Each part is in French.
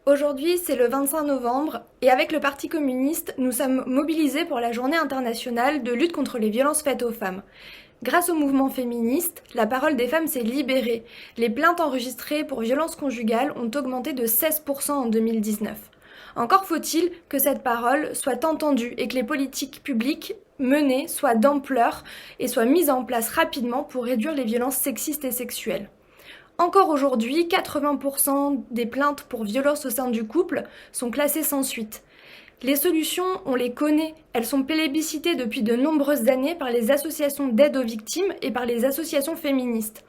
Aujourd'hui, c'est le 25 novembre et avec le Parti communiste, nous sommes mobilisés pour la journée internationale de lutte contre les violences faites aux femmes. Grâce au mouvement féministe, la parole des femmes s'est libérée. Les plaintes enregistrées pour violences conjugales ont augmenté de 16% en 2019. Encore faut-il que cette parole soit entendue et que les politiques publiques menées soient d'ampleur et soient mises en place rapidement pour réduire les violences sexistes et sexuelles. Encore aujourd'hui, 80% des plaintes pour violences au sein du couple sont classées sans suite. Les solutions, on les connaît, elles sont plébiscitées depuis de nombreuses années par les associations d'aide aux victimes et par les associations féministes.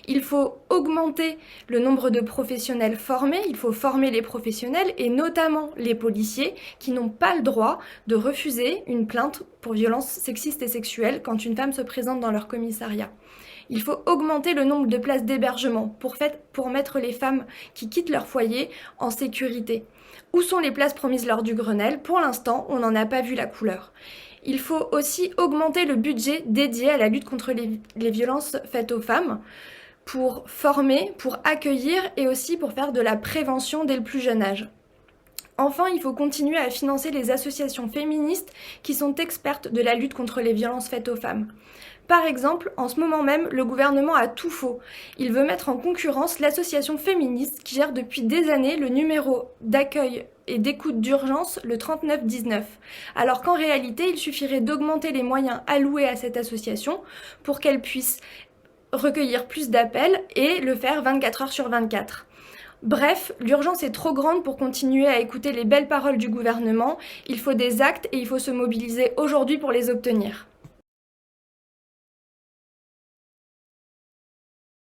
Il faut augmenter le nombre de professionnels formés, il faut former les professionnels et notamment les policiers qui n'ont pas le droit de refuser une plainte pour violences sexistes et sexuelles quand une femme se présente dans leur commissariat. Il faut augmenter le nombre de places d'hébergement pour mettre les femmes qui quittent leur foyer en sécurité. Où sont les places promises lors du Grenelle? Pour l'instant, on n'en a pas vu la couleur. Il faut aussi augmenter le budget dédié à la lutte contre les violences faites aux femmes pour former, pour accueillir et aussi pour faire de la prévention dès le plus jeune âge. Enfin, il faut continuer à financer les associations féministes qui sont expertes de la lutte contre les violences faites aux femmes. Par exemple, en ce moment même, le gouvernement a tout faux. Il veut mettre en concurrence l'association féministe qui gère depuis des années le numéro d'accueil et d'écoute d'urgence, le 3919. Alors qu'en réalité, il suffirait d'augmenter les moyens alloués à cette association pour qu'elle puisse recueillir plus d'appels et le faire 24 heures sur 24. Bref, l'urgence est trop grande pour continuer à écouter les belles paroles du gouvernement. Il faut des actes et il faut se mobiliser aujourd'hui pour les obtenir.